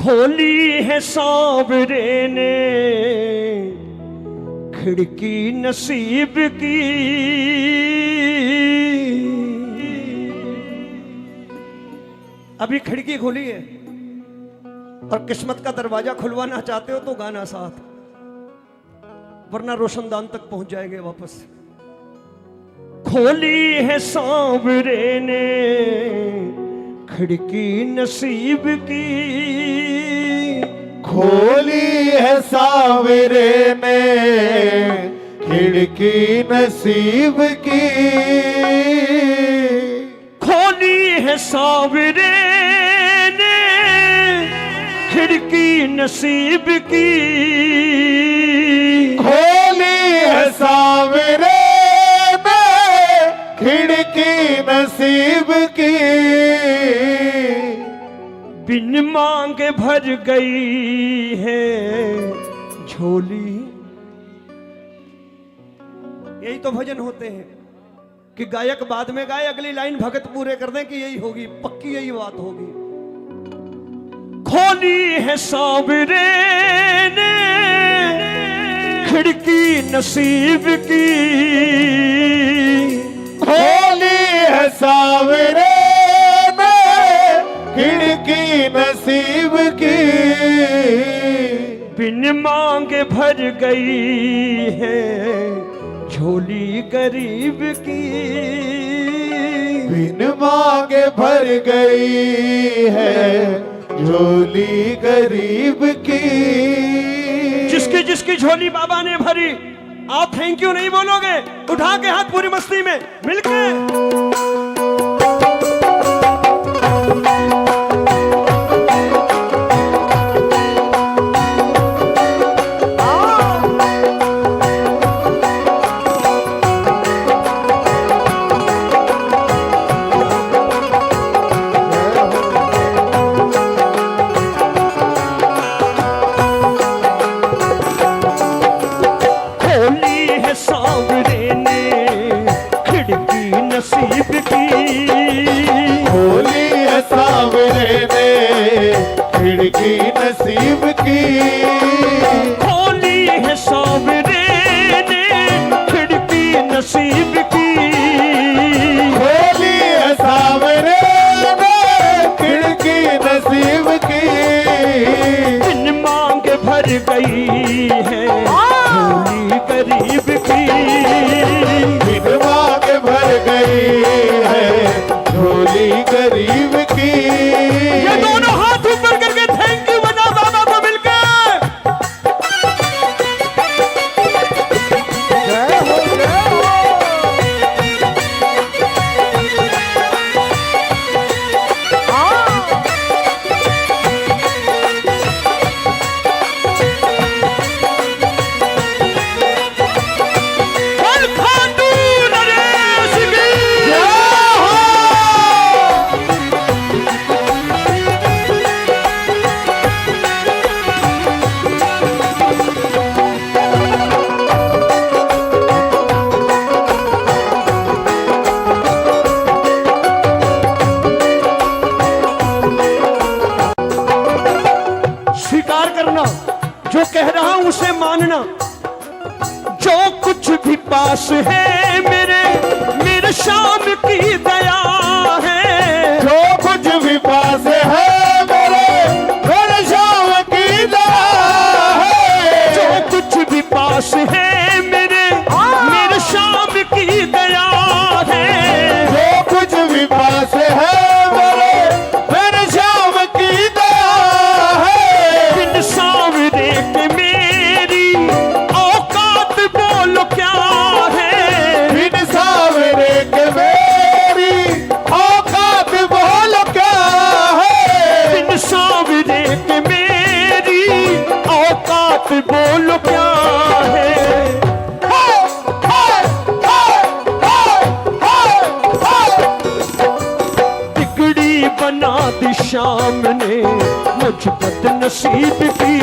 खोली है सांवरे ने खिड़की नसीब की। अभी खिड़की खोली है और किस्मत का दरवाजा खुलवाना चाहते हो तो गाना साथ, वरना रोशनदान तक पहुंच जाएंगे वापस। खोली है सांवरे ने खिड़की नसीब की, खोली है सांवरे ने खिड़की नसीब की। खोली है सांवरे ने खिड़की नसीब की, खोली है सांवरे ने खिड़की नसीब की। बिन मांगे भर गई है झोली। यही तो भजन होते हैं कि गायक बाद में गाए, अगली लाइन भगत पूरे कर दें कि यही होगी, पक्की यही बात होगी। खोली है सांवरे ने खिड़की नसीब की, खोली है सांवरे ने खिड़की नसीब की। बिन मांगे भर गई है झोली गरीब की। बिन मांगे भर गई है झोली गरीब की। जिसकी जिसकी झोली बाबा ने भरी, आप थैंक यू नहीं बोलोगे? उठा के हाथ पूरी मस्ती में मिलके। नसीब की, खोली है सांवरे ने खिड़की नसीब की। खोली है सांवरे ने खिड़की नसीब की, खोली है सांवरे ने खिड़की नसीब की। बिन मांगे भर गई है झोली गरीब की। बिन मांगे भर गई है झोली गरीब की। ये दोनों हाथ ऊपर करके थैंक यू बजाओ बाबा को मिलकर। जय हो जय हो। जो कह रहा हूं उसे मानना। जो कुछ भी पास है मेरे शाम की दया है। जो कुछ भी पास है मेरे शाम की दया है। जो कुछ भी पास है मेरे शाम की दया है। जो कुछ भी पास है मेरे शाम की दया है। बिन सांवरे के मेरी औकात बोलो क्या है। बिन सांवरे के मेरी औकात बोलो क्या है। बिन सांवरे के मेरी औकात बोलो क्या है। बिगड़ी बना दी शाम ने मुझ बदनसीब की।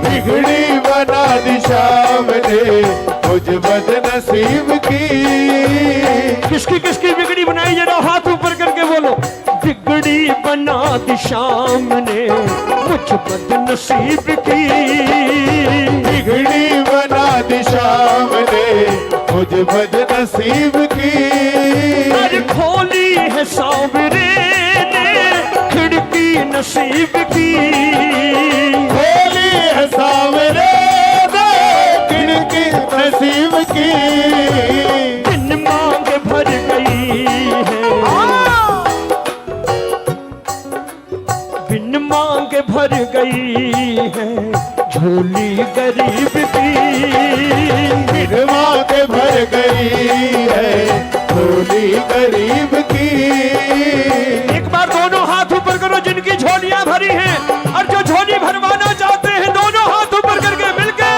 बिगड़ी बना दी शाम ने मुझ बदनसीब की। किसकी किसकी बिगड़ी बनाई, जरा हाथ ऊपर करके बोलो। बिगड़ी बना दी शाम ने मुझ बदनसीब की। बिगड़ी बना दी शाम ने मुझ बदनसीब की। अरे खोली है सांवरे ने खिड़की नसीब की। खोली है सांवरे ने खिड़की नसीब की। बिन मांग भर गई है, बिन मांग भर गई है झोली गरीब की। बिन मांग भर गई है झोली गरीब की। एक बार दोनों हाथ ऊपर करो जिनकी झोलियां भरी हैं, और जो झोली भरवाना चाहते हैं दोनों हाथ ऊपर करके मिलकर।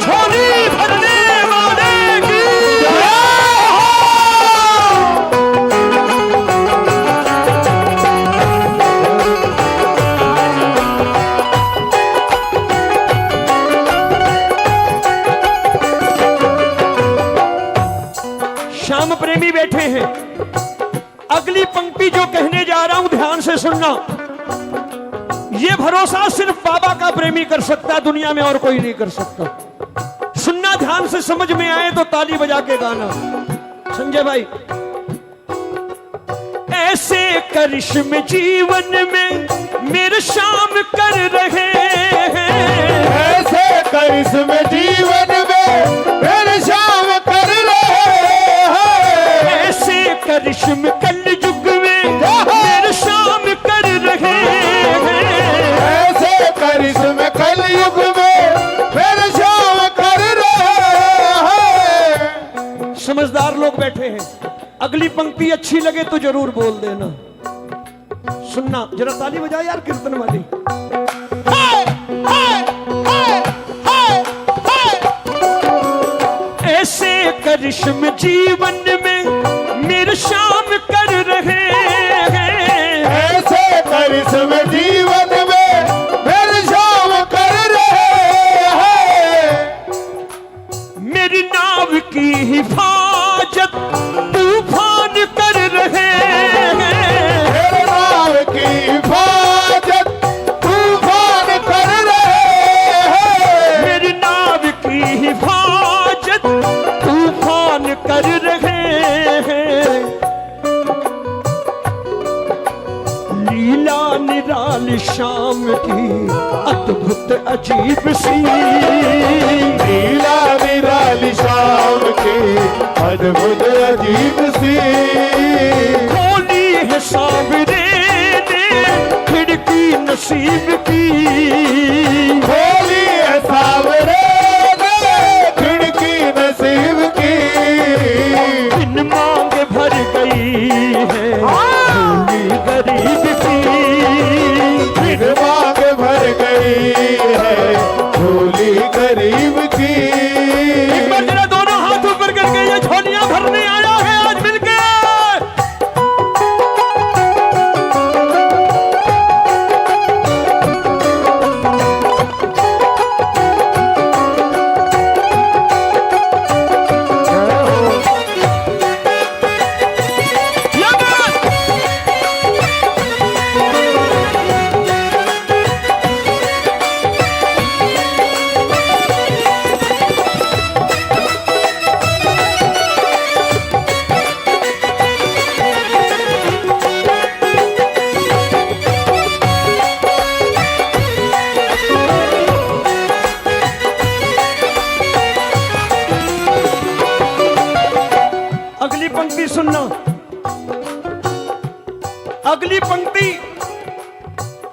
झोली भरने वाले की जय हो। श्याम प्रेमी बैठे हैं। अगली पंक्ति जो कहने जा रहा हूं ध्यान से सुनना। ये भरोसा सिर्फ बाबा का प्रेमी कर सकता है, दुनिया में और कोई नहीं कर सकता। सुनना ध्यान से, समझ में आए तो ताली बजा के गाना। संजय भाई, ऐसे करिश्मे जीवन में मेरे शाम कर रहे हैं। ऐसे करिश्मे जीवन में मेरे शाम कर रहे हैं। ऐसे करिश्मे कल युग में मेरे शाम कर रहे हैं। ऐसे करिश्मे कल युग में मेरे शाम कर रहे हैं। समझदार लोग बैठे हैं। अगली पंक्ति अच्छी लगे तो जरूर बोल देना। सुनना जरा, ताली बजाओ यार कीर्तन वाली। ऐसे करिश्मे जीवन में मेरे शाम कर रहे हैं। ऐसे करिश्मे जीवन में मेरे शाम कर रहे हैं। मेरी नाव की हिफाजत तूफान कर रहे हैं। मेरे नाव की हिफाजत तूफान कर रहे हैं। मेरी नाव की हिफाजत तूफान कर रहे हैं। लीला निराली शाम की अद्भुत अजीब सी। लीला निराली शाम की अद्भुत अजीब सी। खोली है सांवरे ने खिड़की नसीब की। खोली है सांवरे ने खिड़की नसीब की। बिन मांग भर गई है झोली गरीब की। बिन मांग भर गई है झोली गरीब की। एक बार जरा दोनों हाथ ऊपर करके ये झोलियां भरने आया है आज मिलके। ये बात। अगली पंक्ति सुनना। अगली पंक्ति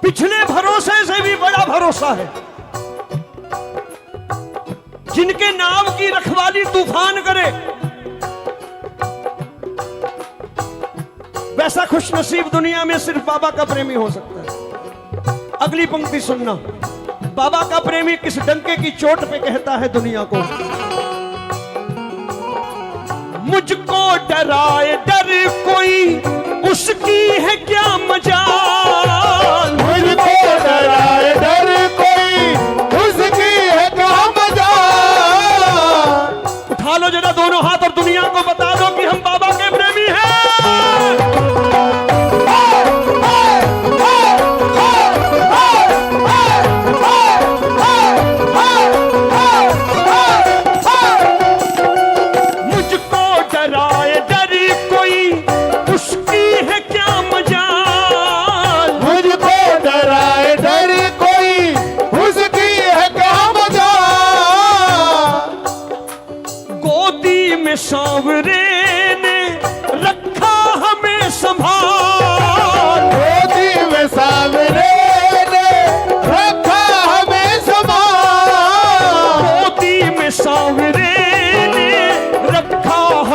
पिछले भरोसे से भी बड़ा भरोसा है। जिनके नाम की रखवाली तूफान करे, वैसा खुशनसीब दुनिया में सिर्फ बाबा का प्रेमी हो सकता है। अगली पंक्ति सुनना। बाबा का प्रेमी किस डंके की चोट पे कहता है दुनिया को, मुझको डराए डर कोई उसकी है क्या मजाल। मुझको डराए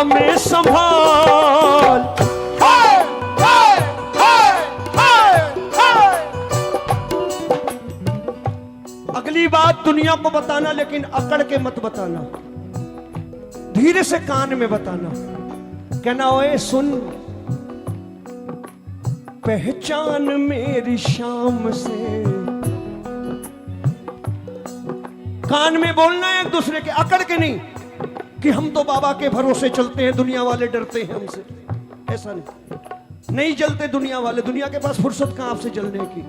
हमें संभाल। हाय हाय हाय हाय हाय। अगली बात दुनिया को बताना, लेकिन अकड़ के मत बताना, धीरे से कान में बताना। कहना ओए सुन, पहचान मेरी शाम से। कान में बोलना है एक दूसरे के, अकड़ के नहीं कि हम तो बाबा के भरोसे चलते हैं, दुनिया वाले डरते हैं हमसे। ऐसा नहीं जलते दुनिया वाले, दुनिया के पास फुर्सत कहां आपसे जलने की।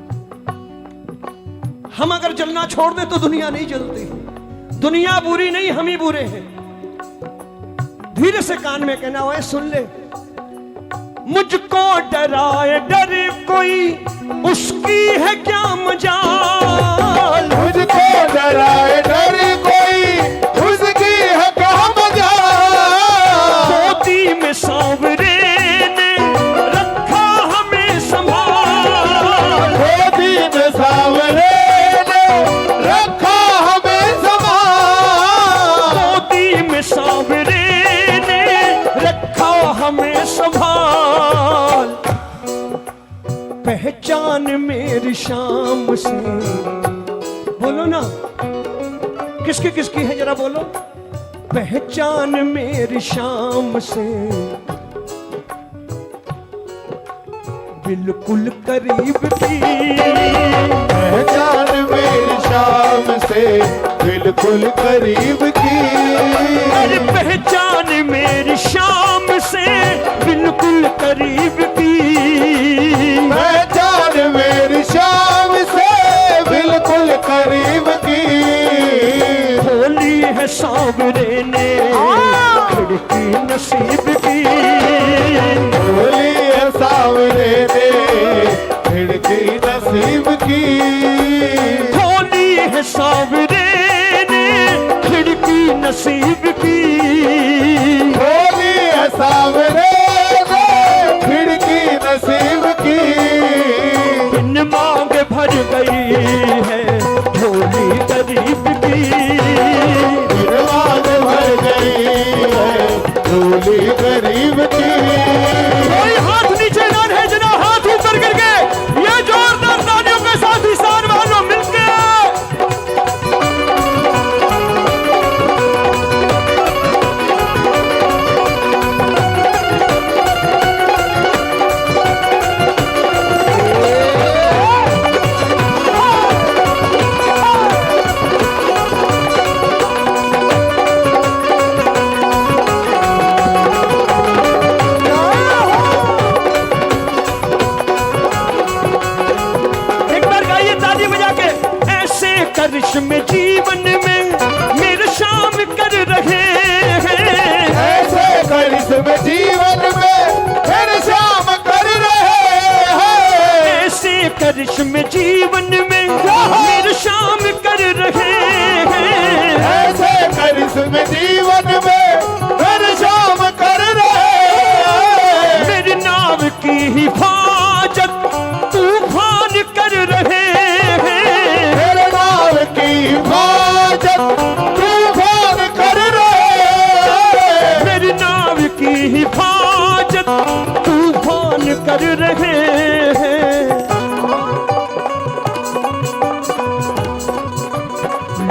हम अगर जलना छोड़ दें तो दुनिया नहीं जलती। दुनिया बुरी नहीं, हम ही बुरे हैं। धीरे से कान में कहना हुआ है, सुन ले, मुझको डराए डर कोई, उसकी है क्या मजाल। मुझको डराए डर कोई, उसकी है क्या मजाल। मोती में सांवरे ने रखा हमें संभाल। मोती में सांवरे ने रखा हमें संभाल। मोती में सांवरे ने रखा हमें संभाल। पहचान मेरी शाम से। बोलो ना, किसकी किसकी है जरा बोलो। पहचान मेरी शाम से, बिल्कुल करीब की। पहचान मेरी शाम से, बिल्कुल करीब की। अरे पहचान मेरी शाम से, बिल्कुल करीब की। पहचान मेरी शाम से, बिल्कुल करीब की। खोली है सांवरे ने खिड़की नसीब की। बोली है सांवरे ने खिड़की नसीब की। खोली है सांवरे ने खिड़की नसीब की। बोली है सांवरे ने खिड़की नसीब की। बिन मांग भर गई है झोली गरीब की। निर्वाद भर गई है झोली गरीब की। कोई हाथ नीचे ना रहे, जना हाथ ऊपर करके ये जोरदार तालियों के साथ ईशान वालों मिलके। करिश्मे जीवन में मेरे शाम कर रहे हैं। ऐसे करिश्मे जीवन में मेरे शाम कर रहे हैं। ऐसे करिश्मे जीवन में मेरे शाम कर रहे हैं। ऐसे करिश्मे जीवन में मेरे शाम कर रहे हैं। मेरी नाव की हिफाजत तूफान कर रहे हैं। मेरे नाव की हिफाजत तूफान कर रहे हैं। मेरी नाव की हिफाजत तूफान कर रहे हैं।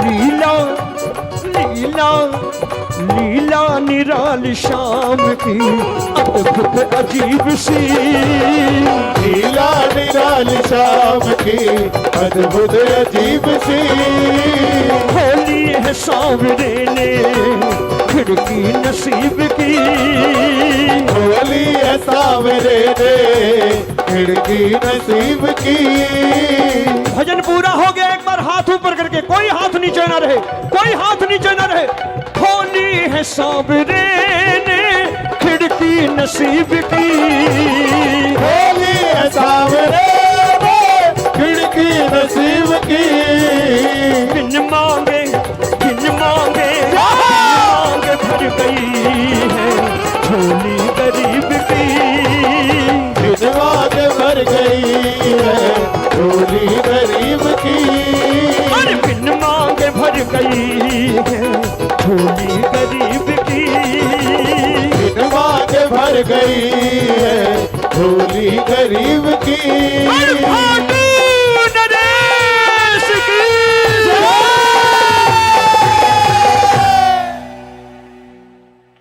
लीला लीला लीला निराली शाम की अद्भुत अजीब सी। लीला निराली शाम की अद्भुत अजीब सी। खोली है सांवरे ने खिड़की नसीब की। खोली है सांवरे ने खिड़की नसीब की। भजन पूरा हो गया, एक बार हाथ ऊपर करके, कोई हाथ नीचे ना रहे, कोई हाथ नीचे ना रहे। खोली है सांवरे ने खिड़की नसीब की। खोली है सांवरे ने खिड़की नसीब की। बिन मांगे मांग भर गई है झोली गरीब की। बिन मांग भर गई है झोली गरीब की। अरे बिन मांगे भर गई है झोली गरीब की। बिन भर गई है झोली गरीब की। खाटू नरेश की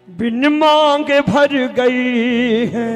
बिन मांगे भर गई है